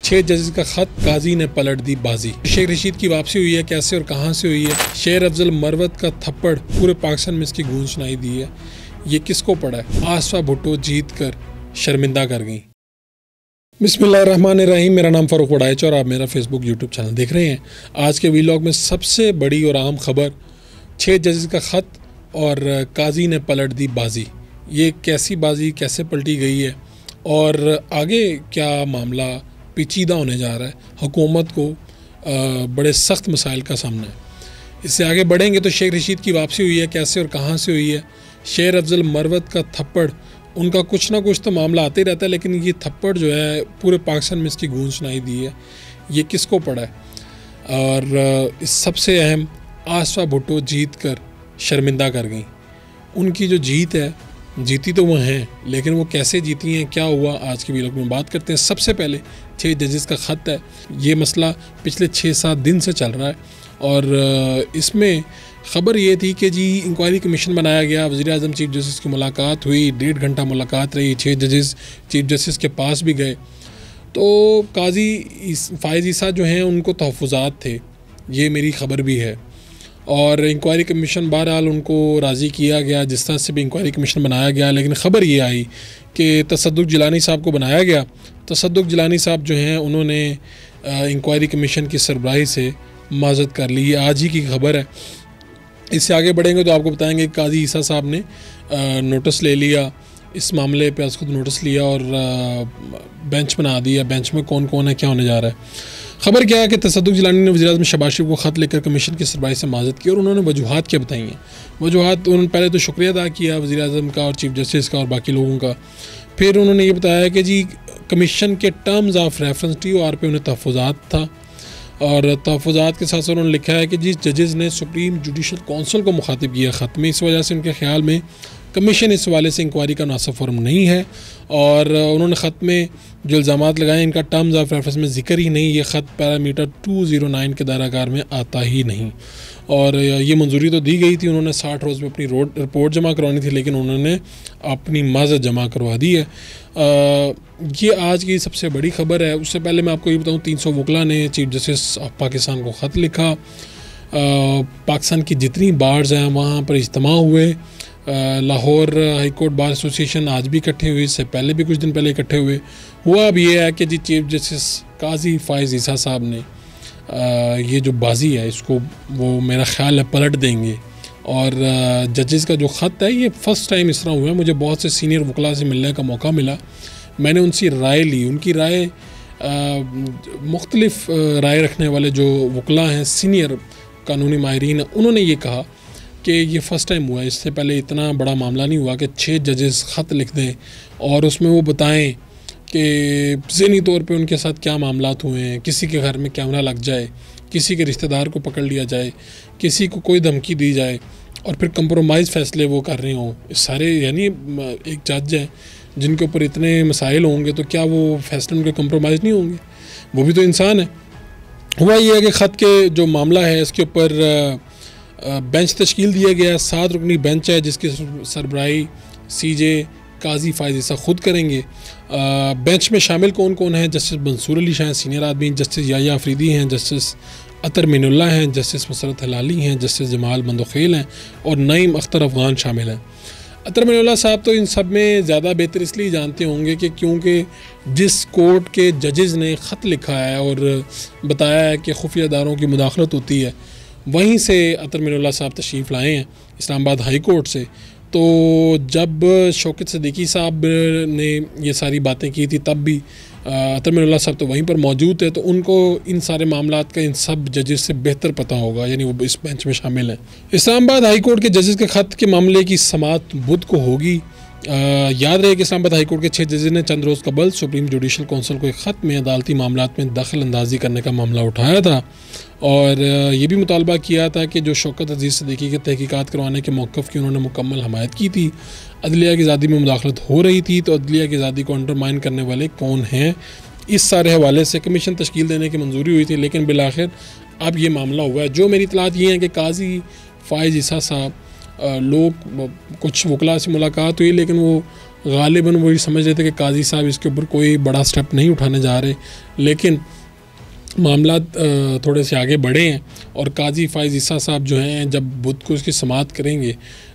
6 जजेस का खत, काजी ने पलट दी बाजी। शेख रशीद की वापसी हुई है, कैसे और कहां से हुई है। शेर अफजल मरवत का थप्पड़, पूरे पाकिस्तान में इसकी गूंज सुनाई दी है। ये किसको पड़ा है? आसफा भुट्टो जीत कर शर्मिंदा कर गई। बिस्मिल्लाहिर्रहमानिर्रहीम। मेरा नाम फ़ारूक वड़ाइच और आप मेरा फेसबुक यूट्यूब चैनल देख रहे हैं। आज के वीलॉग में सबसे बड़ी और अहम खबर, 6 जजेस का खत और काजी ने पलट दी बाजी। ये कैसी बाजी, कैसे पलटी गई है और आगे क्या मामला पेचीदा होने जा रहा है। हुकूमत को बड़े सख्त मसाइल का सामना है। इससे आगे बढ़ेंगे तो शेख रशीद की वापसी हुई है, कैसे और कहां से हुई है। शेर अफजल मरवत का थप्पड़, उनका कुछ ना कुछ तो मामला आते ही रहता है, लेकिन ये थप्पड़ जो है पूरे पाकिस्तान में इसकी गूंज सुनाई दी है। ये किसको पड़ा है? और इस सबसे अहम, आसफा भुट्टो जीत कर शर्मिंदा कर गई। उनकी जो जीत है, जीती तो वो हैं, लेकिन वो कैसे जीती हैं, क्या हुआ, आज के वीडियो में बात करते हैं। सबसे पहले 6 जजेस का ख़त है। ये मसला पिछले 6-7 दिन से चल रहा है और इसमें ख़बर ये थी कि जी इंक्वायरी कमीशन बनाया गया, वज़ीर आज़म चीफ जस्टिस की मुलाकात हुई, 1.5 घंटा मुलाकात रही, 6 जजेस चीफ जस्टिस के पास भी गए। तो काजी फ़ाइज़ ईसा जो हैं उनको तहफ़्फ़ुज़ात थे, ये मेरी ख़बर भी है। और इंक्वायरी कमीशन बहरहाल उनको राज़ी किया गया, जिस तरह से भी इंक्वायरी कमीशन बनाया गया। लेकिन ख़बर ये आई कि तसद्दुक़ जिलानी साहब को बनाया गया। तसद्दुक़ जिलानी साहब जो हैं उन्होंने इंक्वायरी कमीशन की सरबराही से माज़रत कर ली। ये आज ही की खबर है। इससे आगे बढ़ेंगे तो आपको बताएंगे काजी ईसा साहब ने नोटिस ले लिया, इस मामले पे आज खुद नोटिस लिया और बेंच बना दिया। बेंच में कौन कौन है, क्या होने जा रहा है। खबर क्या है कि तसद्दुक़ जिलानी ने वज़ीर आज़म शहबाज शरीफ को ख़त लेकर कमीशन की सरबराही से माज़रत की और उन्होंने वजूहात क्या बताई हैं। वजूहात, उन्होंने पहले तो शुक्रिया अदा किया वज़ीर आज़म का और चीफ जस्टिस का और बाकी लोगों का। फिर उन्होंने ये बताया कि जी कमीशन के टर्म्स ऑफ रेफरेंस TOR पे उन्हें तहफ़्फ़ुज़ात था और तहफ़्फ़ुज़ात के साथ साथ उन्होंने लिखा है कि जिस जजेस ने सुप्रीम जुडिशल कौंसिल को मुखातिब किया ख़त में, इस वजह से उनके ख़्याल में कमीशन इस हवाले से इंक्वायरी का मुनासिब फ़ोरम नहीं है। और उन्होंने ख़त में जो इल्ज़ामात लगाए इनका टर्म्स ऑफ रेफरेंस में ज़िक्र ही नहीं। ये ख़त पैरामीटर 209 के दायराकार में आता ही नहीं। और ये मंजूरी तो दी गई थी, उन्होंने 60 रोज़ में अपनी रिपोर्ट जमा करवानी थी, लेकिन उन्होंने अपनी माज़रत जमा करवा दी है। ये आज की सबसे बड़ी खबर है। उससे पहले मैं आपको ये बताऊँ, 300 वकला ने चीफ जस्टिस ऑफ पाकिस्तान को ख़त लिखा। पाकिस्तान की जितनी बार्स हैं वहाँ पर इज्तिमा हुए। Lahore high court bar association आज भी इकट्ठे हुए, इससे पहले भी कुछ दिन पहले इकट्ठे हुए। हुआ अब ये है कि जी चीफ जस्टिस काजी फ़ाइज़ ईसा साहब ने ये जो बाजी है इसको वो मेरा ख़्याल है पलट देंगे। और जजेस का जो ख़त है ये फ़र्स्ट टाइम इस तरह हुआ है। मुझे बहुत से सीनियर वकला से मिलने का मौका मिला, मैंने उनसे राय ली। उनकी राय, मुख्तलिफ़ राय रखने वाले जो वकला हैं, सीनियर कानूनी माहिरीन, उन्होंने ये कहा कि ये फ़र्स्ट टाइम हुआ है। इससे पहले इतना बड़ा मामला नहीं हुआ कि 6 जजेस ख़त लिख दें और उसमें वो बताएं कि ज़हनी तौर पे उनके साथ क्या मामलात हुए हैं, किसी के घर में कैमरा लग जाए, किसी के रिश्तेदार को पकड़ लिया जाए, किसी को कोई धमकी दी जाए और फिर कंप्रोमाइज़ फ़ैसले वो कर रहे हों। सारे यानी एक जज हैं जिनके ऊपर इतने मसाइल होंगे, तो क्या वो फ़ैसले उनके कंप्रोमाइज़ नहीं होंगे? वो भी तो इंसान है। हुआ ये है कि ख़त के जो मामला है इसके ऊपर बेंच तश्कील दिया गया है। 7 रुकनी बेंच है जिसकी सरबराही CJ काजी फ़ाइज़ ईसा खुद करेंगे। बेंच में शामिल कौन कौन है? जस्टिस मंसूर अली शाह सीनियर आदमी, जस्टिस याया अफरीदी हैं, जस्टिस अतर मिनुल्लाह हैं, जस्टिस मसरत हलाली हैं, जस्टिस जमाल मंदोखेल हैं और नईम अख्तर अफ़गान शामिल हैं। अतर मिनुल्लाह साहब तो इन सब में ज़्यादा बेहतर इसलिए जानते होंगे कि क्योंकि जिस कोर्ट के जजेस ने ख़त लिखा है और बताया है कि खुफिया इदारों की मुदाखलत होती है, वहीं से अतर मिनुल्लाह साहब तशरीफ़ लाए हैं, इस्लामाबाद हाई कोर्ट से। तो जब शौकत सिद्दीकी साहब ने ये सारी बातें की थी तब भी अतर मिनुल्लाह साहब तो वहीं पर मौजूद है, तो उनको इन सारे मामलात का इन सब जजेस से बेहतर पता होगा, यानी वो इस बेंच में शामिल हैं। इस्लामाबाद हाई कोर्ट के जजेस के ख़त के मामले की समाअत बुध को होगी। याद रहे कि इस्लामाबाद हाई कोर्ट के 6 जजेस ने चंद रोज़ कबल सुप्रीम जुडिशल कौंसिल को एक ख़त में अदालती मामलात में दखल अंदाजी करने का मामला उठाया था और ये भी मुतालबा किया था कि जो शौकत अजीज़ सिद्दीकी के तहकीकात करवाने के मौक़िफ़ की उन्होंने मुकम्मल हमायत की थी। अदलिया की आज़ादी में मुदाखलत हो रही थी, तो अदलिया की आज़ादी को अंडरमाइन करने वाले कौन हैं, इस सारे हवाले से कमीशन तश्कील देने की मंजूरी हुई थी। लेकिन बिलाखिर अब ये मामला हुआ है। जो मेरी इतलात ये है कि काजी फ़ाइज़ ईसा साहब, लोग कुछ वकला से मुलाकात हुई लेकिन वो गालिबन वही समझ रहे थे कि काजी साहब इसके ऊपर कोई बड़ा स्टेप नहीं उठाने जा रहे, लेकिन मामला थोड़े से आगे बढ़े हैं और काजी फ़ाइज़ ईसा साहब जो हैं जब बुध को इसकी समाअत करेंगे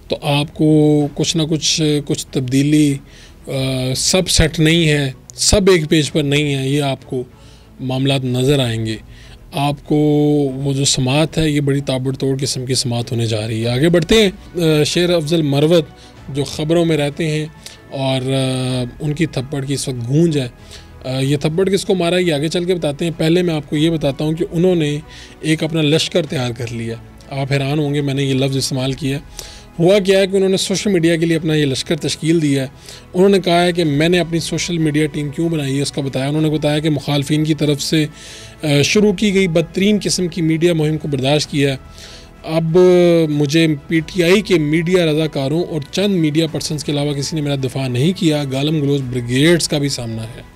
तो आपको कुछ ना कुछ तब्दीली, सब सेट नहीं है, सब एक पेज पर नहीं है, ये आपको मामला नज़र आएंगे। आपको वो जो समाअत है ये बड़ी ताबड़तोड़ किस्म की समाअत होने जा रही है। आगे बढ़ते हैं। शेर अफजल मरवत जो ख़बरों में रहते हैं और उनकी थप्पड़ की इस वक्त गूंज है। ये थप्पड़ किसको मारा ये आगे चल के बताते हैं। पहले मैं आपको ये बताता हूँ कि उन्होंने एक अपना लश्कर तैयार कर लिया। आप हैरान होंगे मैंने ये लफ्ज़ इस्तेमाल किया। हुआ क्या है कि उन्होंने सोशल मीडिया के लिए अपना ये लश्कर तश्कील दिया है। उन्होंने कहा है कि मैंने अपनी सोशल मीडिया टीम क्यों बनाई है उसका बताया। उन्होंने बताया कि मुखालफिन की तरफ से शुरू की गई बदतरीन किस्म की मीडिया मुहिम को बर्दाश्त किया है। अब मुझे PTI के मीडिया रज़ाकारों और चंद मीडिया पर्सनस के अलावा किसी ने मेरा दिफा नहीं किया। गालम गलोच ब्रिगेड्स का भी सामना है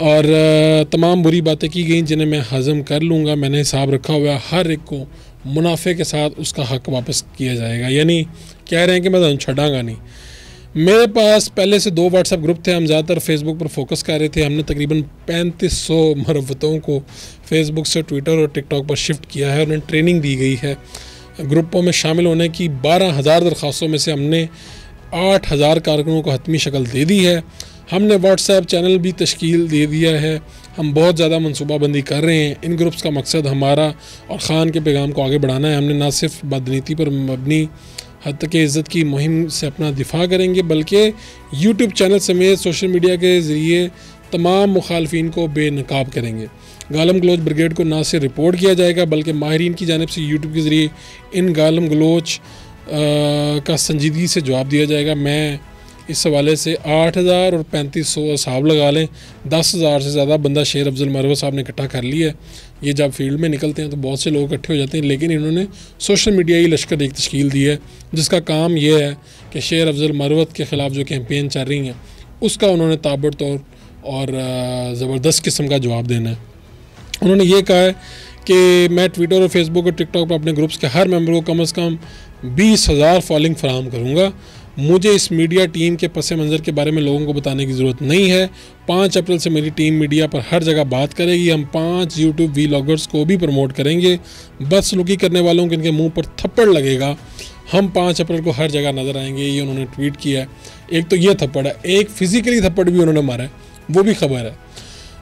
और तमाम बुरी बातें की गई जिन्हें मैं हज़म कर लूँगा। मैंने हिसाब रखा हुआ है, हर एक को मुनाफे के साथ उसका हक़ वापस किया जाएगा। यानी कह रहे हैं कि मैं छड़ांगा नहीं। मेरे पास पहले से 2 व्हाट्सएप ग्रुप थे। हम ज़्यादातर फेसबुक पर फोकस कर रहे थे। हमने तकरीबन 3500 मरवतों को फेसबुक से ट्विटर और टिकटॉक पर शिफ्ट किया है। उन्हें ट्रेनिंग दी गई है। ग्रुपों में शामिल होने की 12,000 दरख्वास्तों में से हमने 8,000 कारकुनों को हतमी शक्ल दे दी है। हमने व्हाट्सएप चैनल भी तश्कील दे दिया है। हम बहुत ज़्यादा मनसूबाबंदी कर रहे हैं। इन ग्रुप्स का मकसद हमारा और ख़ान के पैगाम को आगे बढ़ाना है। हमने ना सिर्फ बदनीति पर मबनी हद तक इज़्ज़त की मुहिम से अपना दिफा करेंगे बल्कि यूट्यूब चैनल समेत सोशल मीडिया के ज़रिए तमाम मुखालफिन को बेनकाब करेंगे। गालम गलोच ब्रिगेड को ना सिर्फ रिपोर्ट किया जाएगा बल्कि माहिरीन की जानिब से यूट्यूब के ज़रिए इन गालम गलोच का संजीदगी से जवाब दिया जाएगा। मैं इस हवाले से 8,000 और 3500 हिसाब लगा लें, 10,000 से ज़्यादा बंदा शेर अफजल मरवत साहब ने इकट्ठा कर लिया है। ये जब फील्ड में निकलते हैं तो बहुत से लोग इकट्ठे हो जाते हैं, लेकिन इन्होंने सोशल मीडिया ही लश्कर एक तश्कील दी है जिसका काम यह है कि शेर अफजल मरवत के ख़िलाफ़ जो कैंपेन चल रही हैं उसका उन्होंने ताबड़तोड़ और ज़बरदस्त किस्म का जवाब देना है। उन्होंने ये कहा है कि मैं ट्विटर और फेसबुक और टिकटॉक पर अपने ग्रुप्स के हर मेंबर को कम से कम 20,000 फॉलोइंग फराहम करूँगा। मुझे इस मीडिया टीम के पस मंज़र के बारे में लोगों को बताने की ज़रूरत नहीं है। 5 अप्रैल से मेरी टीम मीडिया पर हर जगह बात करेगी। हम 5 यूट्यूब वीलॉगर्स को भी प्रमोट करेंगे। बदसलूकी करने वालों के इनके मुंह पर थप्पड़ लगेगा। हम 5 अप्रैल को हर जगह नज़र आएंगे। ये उन्होंने ट्वीट किया है। एक तो ये थप्पड़ है, एक फ़िज़िकली थप्पड़ भी उन्होंने मारा है, वो भी खबर है।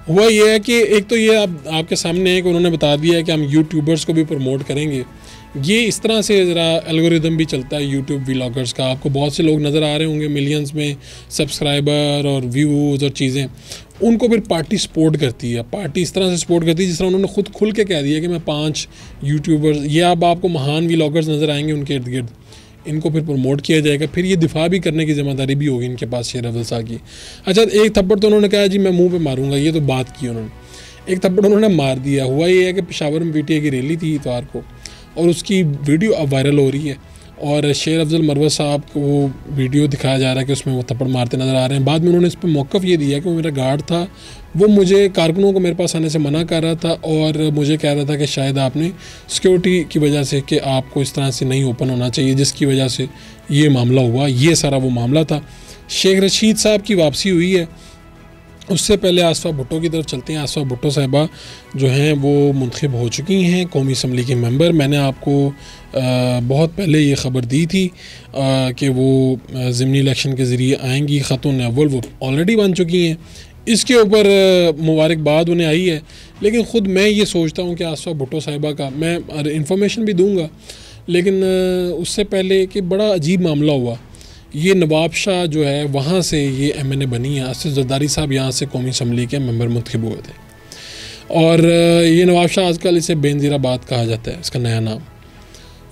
हुआ ये है कि एक तो ये आपके सामने है कि उन्होंने बता दिया है कि हम यूट्यूबर्स को भी प्रमोट करेंगे। ये इस तरह से ज़रा एल्गोरिदम भी चलता है यूट्यूब व्लॉगर्स का। आपको बहुत से लोग नज़र आ रहे होंगे मिलियंस में सब्सक्राइबर और व्यूज़ और चीज़ें। उनको फिर पार्टी सपोर्ट करती है। पार्टी इस तरह से सपोर्ट करती है जिस तरह उन्होंने खुद खुल के कह दिया कि मैं 5 यूट्यूबर्स, ये अब आपको महान व्लॉगर्स नज़र आएंगे उनके इर्द गिर्द, इनको फिर प्रमोट किया जाएगा। फिर ये दिफा भी करने की ज़िम्मेदारी भी होगी इनके पास शेर अफजल साहब की। अच्छा, एक थप्पड़ तो उन्होंने कहा जी मैं मुँह पर मारूँगा, ये तो बात की उन्होंने। एक थप्पड़ उन्होंने मार दिया। हुआ ये है कि पेशावर में PTI की रैली थी इतवार को और उसकी वीडियो अब वायरल हो रही है और शेर अफजल मरवत साहब को वो वीडियो दिखाया जा रहा है कि उसमें वो थप्पड़ मारते नज़र आ रहे हैं। बाद में उन्होंने इस पर मौक़िफ़ ये दिया कि वो मेरा गार्ड था, वो मुझे कारकुनों को मेरे पास आने से मना कर रहा था और मुझे कह रहा था कि शायद आपने सिक्योरिटी की वजह से कि आपको इस तरह से नहीं ओपन होना चाहिए, जिसकी वजह से ये मामला हुआ। ये सारा वो मामला था। शेख रशीद साहब की वापसी हुई है। उससे पहले आसफ़ा भुट्टो की तरफ चलते हैं। आसफ़ा भुट्टो साहिबा जो हैं वो मुंतखब हो चुकी हैं कौमी असम्बली की मेंबर। मैंने आपको बहुत पहले ये ख़बर दी थी कि वो ज़िमनी इलेक्शन के ज़रिए आएंगी। ख़ातून अव्वल वो ऑलरेडी बन चुकी हैं। इसके ऊपर मुबारकबाद उन्हें आई है, लेकिन ख़ुद मैं ये सोचता हूँ कि आसफ़ा भुट्टो साहिबा का मैं इन्फॉर्मेशन भी दूँगा, लेकिन उससे पहले कि बड़ा अजीब मामला हुआ। ये नवाब शाह जो है वहाँ से ये MNA बनी है। आसिफ जरदारी साहब यहाँ से कौमी असम्बली के मेंबर मुंतखब हुए थे और ये नवाब शाह आजकल इसे बेनज़ीराबाद कहा जाता है, इसका नया नाम।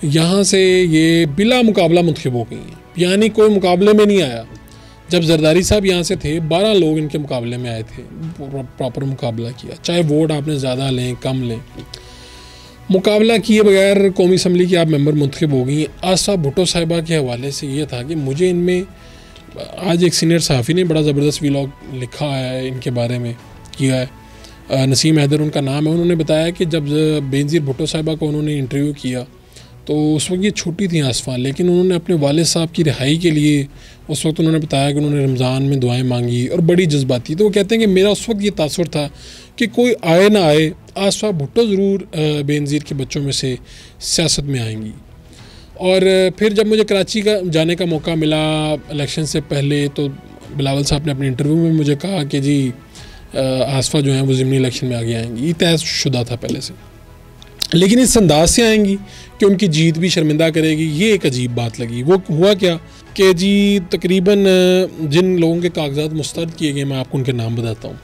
यहाँ से ये बिला मुकाबला मुंतखब हो गई हैं, यानी कोई मुकाबले में नहीं आया। जब जरदारी साहब यहाँ से थे 12 लोग इनके मुकाबले में आए थे, प्रॉपर मुकाबला किया, चाहे वोट आपने ज़्यादा लें कम लें, मुकाबला किए बगैर कौमी असम्बली की आप मेंबर मुंतखब हो गई। आसफ़ा भुट्टो साहिबा के हवाले से ये था कि मुझे इनमें आज एक सीनियर सहाफ़ी ने बड़ा ज़बरदस्त व्लॉग लिखा है, इनके बारे में किया है, नसीम हैदर उनका नाम है। उन्होंने बताया कि जब बेनज़ीर भुट्टो साहिबा को उन्होंने इंटरव्यू किया तो उस वक्त ये छोटी थी आसफ़ा, लेकिन उन्होंने अपने वालिद साहब की रिहाई के लिए उस वक्त उन्होंने बताया कि उन्होंने रमज़ान में दुआएं मांगी और बड़ी जज्बाती। तो वो कहते हैं कि मेरा उस वक्त ये तासुर था कि कोई आए ना आए, आसफ़ा भुट्टो ज़रूर बेनज़ीर के बच्चों में से सियासत में आएंगी। और फिर जब मुझे कराची का जाने का मौका मिला इलेक्शन से पहले, तो बिलावल साहब ने अपने इंटरव्यू में मुझे कहा कि जी आसफ़ा जो है वो ज़िमनी इलेक्शन में आगे आएंगी। ये तयशुदा था पहले से, लेकिन इस अंदाज से आएंगी कि उनकी जीत भी शर्मिंदा करेगी। ये एक अजीब बात लगी। वो हुआ क्या कि जी तकरीबन जिन लोगों के कागजात मुस्तरद किए गए, मैं आपको उनके नाम बताता हूँ।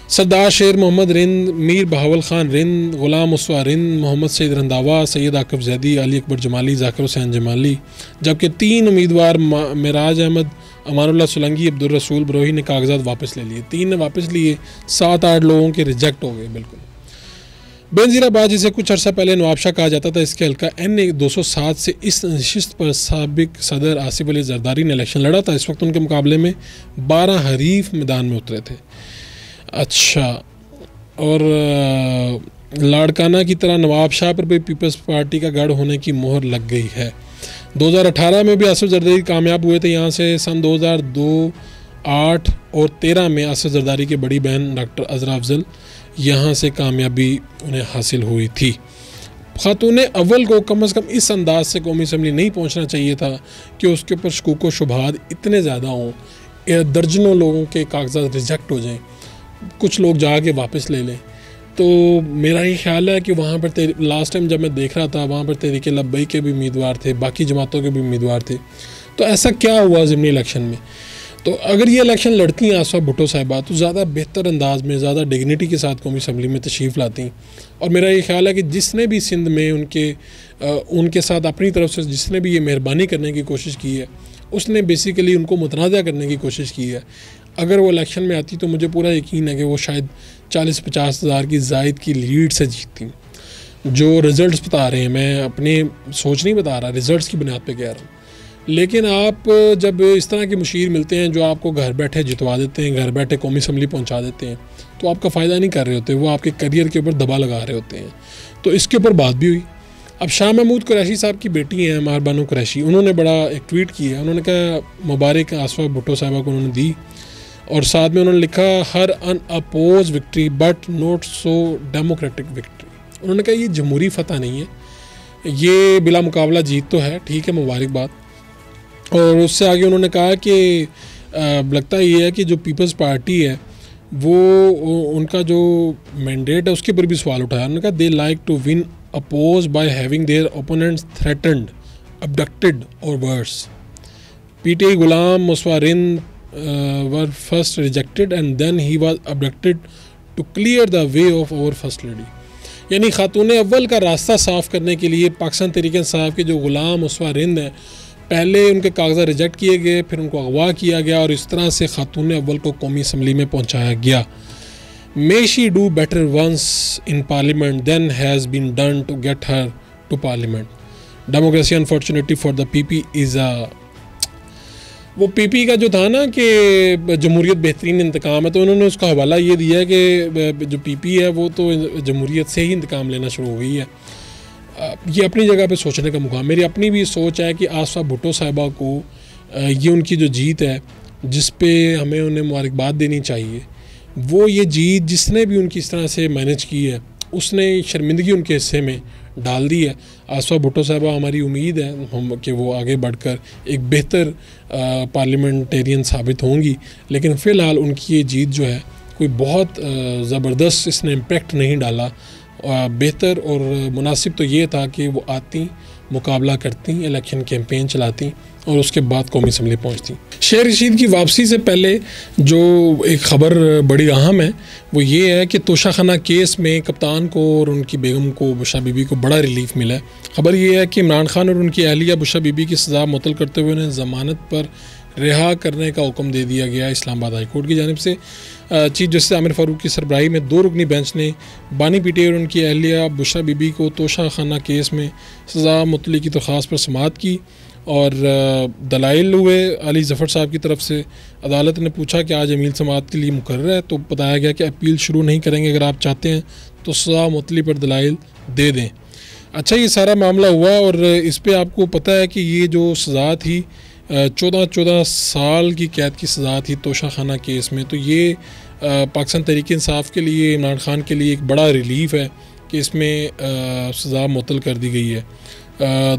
सरदार शेर मोहम्मद रिंद, मीर बहावल ख़ान रिंद, ग़ुलाम मुस्तफ़ा रिंद, मोहम्मद सईद रंधावा, सैयद आकिब ज़ैदी, अली अकबर जमाली, ज़ाकिर हुसैन जमाली। जबकि 3 उम्मीदवार मेराज अहमद, अमानुल्लाह सुलंगी, अब्दुल रसूल बरोही ने कागजात वापस ले लिए। 3 ने वापस लिए, 7-8 लोगों के रिजेक्ट हो गए बिल्कुल। बेनज़ीराबाद, जिसे कुछ अर्सा पहले नवाबशाह कहा जाता था, इसके हल्का NA 207 से इस नशिस्त पर साबिक सदर आसिफ अली जरदारी ने इलेक्शन लड़ा था। इस वक्त उनके मुकाबले में 12 हरीफ मैदान में उतरे थे। अच्छा, और लाड़काना की तरह नवाबशाह पर भी पीपल्स पार्टी का गढ़ होने की मोहर लग गई है। 2018 में भी आसिफ जरदारी कामयाब हुए थे। यहाँ से सन 2002, 8 और 13 में आसिफ जरदारी की बड़ी बहन डॉक्टर अज़रा अफजल यहाँ से कामयाबी उन्हें हासिल हुई थी। खातून अव्वल को कम से कम इस अंदाज से कौमी असम्बली नहीं पहुँचना चाहिए था कि उसके ऊपर शकूक व शुबहात इतने ज़्यादा हों, दर्जनों लोगों के कागजात रिजेक्ट हो जाएं, कुछ लोग जाके वापस ले लें। तो मेरा ये ख्याल है कि वहाँ पर लास्ट टाइम जब मैं देख रहा था, वहाँ पर तहरीक लब्बई के भी उम्मीदवार थे, बाकी जमातों के भी उम्मीदवार थे। तो ऐसा क्या हुआ ज़िमनी इलेक्शन में? तो अगर ये इलेक्शन लड़ती हैं आसफ़ा भुट्टो साहिबा, तो ज़्यादा बेहतर अंदाज में, ज़्यादा डिग्निटी के साथ कौमी असम्बली में तशरीफ़ लाती। और मेरा ये ख्याल है कि जिसने भी सिंध में उनके साथ अपनी तरफ से जिसने भी ये मेहरबानी करने की कोशिश की है, उसने बेसिकली उनको मुतनाज़ा करने की कोशिश की है। अगर वो इलेक्शन में आती तो मुझे पूरा यकीन है कि वो शायद 40-50 हज़ार की ज़ायद की लीड से जीतती। जो रिज़ल्ट्स बता रहे हैं, मैं अपनी सोच नहीं बता रहा, रिज़ल्ट्स की बुनियाद पे कह रहा हूँ। लेकिन आप जब इस तरह के मुशीर मिलते हैं जो आपको घर बैठे जितवा देते हैं, घर बैठे कौमी असम्बली पहुँचा देते हैं, तो आपका फ़ायदा नहीं कर रहे होते, वो आपके करियर के ऊपर दबा लगा रहे होते हैं। तो इसके ऊपर बात भी हुई। अब शाह महमूद कुरैशी साहब की बेटी हैं मार बानो कुरैशी, उन्होंने बड़ा एक ट्वीट किया। उन्होंने कहा मुबारक आसफ़ा भुट्टो साहिबा को उन्होंने दी, और साथ में उन्होंने लिखा her unopposed victory but not so democratic victory. उन्होंने कहा ये जमहूरी फतह नहीं है, ये बिला मुकाबला जीत तो है, ठीक है, मुबारकबाद। और उससे आगे उन्होंने कहा कि लगता ये है कि जो पीपल्स पार्टी है वो उनका जो मैंडेट है उसके ऊपर भी सवाल उठाया। उन्होंने कहा they like to win unopposed by having their opponents threatened, abducted और worse. PTI Ghulam Mustafa Rind were first rejected and then he was abducted to clear the way of our first lady. यानी खातून अव्वल का रास्ता साफ़ करने के लिए पाकिस्तान तहरीक इंसाफ के जो गुलाम मुस्तफ़ा रिंद हैं, पहले उनके कागज़ात रिजेक्ट किए गए, फिर उनको अगवा किया गया और इस तरह से खातून अव्वल को कौमी असम्बली में पहुंचाया गया। May she do better once in parliament than has been done to get her to parliament. Democracy unfortunately for the PP is वो PP का जो था ना कि जमहूरियत बेहतरीन इंतकाम है, तो उन्होंने उसका हवाला ये दिया है कि जो PP है वो तो जमहूरियत से ही इंतकाम लेना शुरू हो गई है। ये अपनी जगह पे सोचने का मुकाम। मेरी अपनी भी सोच है कि आसफ़ा भुट्टो साहिबा को ये उनकी जो जीत है, जिस पे हमें उन्हें मुबारकबाद देनी चाहिए, वो ये जीत जिसने भी उनकी इस तरह से मैनेज की है, उसने शर्मिंदगी उनके हिस्से में डाल दी है। आसफ़ा भुट्टो साहिबा, हमारी उम्मीद है कि वो आगे बढ़कर एक बेहतर पार्लियामेंटेरियन साबित होंगी, लेकिन फ़िलहाल उनकी ये जीत जो है कोई बहुत ज़बरदस्त इसने इम्पेक्ट नहीं डाला। बेहतर और मुनासिब तो ये था कि वो आती, मुकाबला करती, इलेक्शन कैंपेन चलाती और उसके बाद कौमी असम्बली पहुँचती। शेर रशीद की वापसी से पहले जो एक ख़बर बड़ी अहम है वो ये है कि तोशा खाना केस में कप्तान को और उनकी बेगम को, बुशा बीबी को, बड़ा रिलीफ मिला है। ख़बर ये है कि इमरान खान और उनकी अहलिया बुशा बीबी की सज़ा मुअत्तल करते हुए उन्हें ज़मानत पर रिहा करने का हुक्म दे दिया गया इस्लामाबाद हाई कोर्ट की जानिब से। चीफ जस्टिस आमिर फ़ारूक की सरबराही में 2 रुकनी बेंच ने बानी PTI और उनकी अहलिया बुशरा बीबी को तोशा खाना केस में सज़ा मुअत्तली की दरख्वास्त पर समाअत की और दलाइल हुए अली ज़फ़र साहब की तरफ से। अदालत ने पूछा कि आज अमील समाअत के लिए मुकर्रर है, तो बताया गया कि अपील शुरू नहीं करेंगे, अगर आप चाहते हैं तो सज़ा मुअत्तली पर दलाइल दे दें। अच्छा, ये सारा मामला हुआ और इस पे आपको पता है कि ये जो सज़ा थी 14 साल की कैद की सज़ा थी तोशा खाना केस में, तो ये पाकिस्तान तहरीक इंसाफ के लिए, इमरान खान के लिए एक बड़ा रिलीफ है कि इसमें सज़ा मुअत्तल कर दी गई है।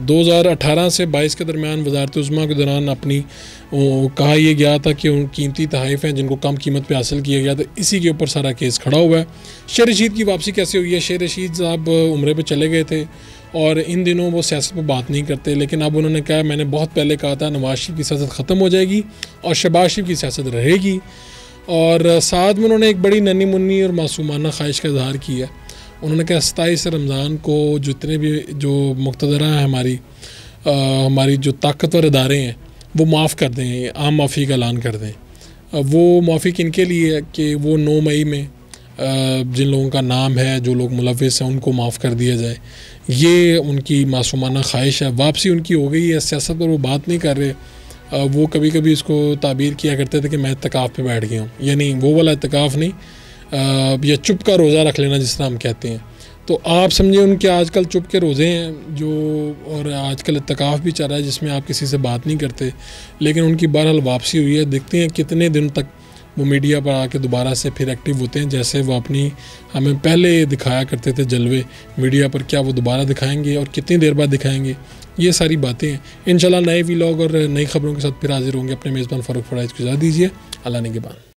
2018 से 22 के दरमियान वज़ारत उज़्मा के दौरान अपनी कहा यह गया था कि उन कीमती तहाइफ़ हैं जिनको कम कीमत पे हासिल किया गया था, इसी के ऊपर सारा केस खड़ा हुआ है। शेर रशीद की वापसी कैसे हुई है? शेर रशीद साहब उम्रे पे चले गए थे और इन दिनों वो सियासत पर बात नहीं करते, लेकिन अब उन्होंने कहा, मैंने बहुत पहले कहा था नवाज शरीफ की सियासत ख़त्म हो जाएगी और शहबाज शरीफ की सियासत रहेगी। और साथ में उन्होंने एक बड़ी नन्ही मुन्नी और मासूमाना ख्वाहिश का इजहार किया। उन्होंने कहा 27 रमज़ान को जितने भी जो मुक़्तदरा हैं हमारी जो ताकतवर इदारे हैं वो माफ़ कर दें, आम माफ़ी का ऐलान कर दें। वो माफ़ी किन के लिए है कि वो 9 मई में जिन लोगों का नाम है, जो लोग मुलव्विस हैं, उनको माफ़ कर दिया जाए। ये उनकी मासूमाना ख्वाहिश है। वापसी उनकी हो गई है, सियासत पर वो बात नहीं कर रहे। वो कभी कभी इसको ताबीर किया करते थे कि मैं इत्तिकाफ़ पे बैठ गया हूँ, यानी वो वाला इत्तिकाफ़ नहीं, या चुप का रोज़ा रख लेना जिस तरह हम कहते हैं। तो आप समझिए उनके आजकल चुप के रोज़े हैं जो, और आजकल इत्तिकाफ़ भी चल रहा है जिसमें आप किसी से बात नहीं करते, लेकिन उनकी बहरहाल वापसी हुई है। देखते हैं कितने दिन तक वो मीडिया पर आके दोबारा से फिर एक्टिव होते हैं, जैसे वो अपनी हमें पहले दिखाया करते थे जलवे मीडिया पर, क्या वो दोबारा दिखाएंगे और कितनी देर बाद दिखाएंगे, ये सारी बातें हैं। इंशाल्लाह नए व्लॉग और नई खबरों के साथ फिर हाजिर होंगे। अपने मेज़बान फ़ारूक फ़राइज़ को इजाज़त दीजिए। अल्लाह निगहबान।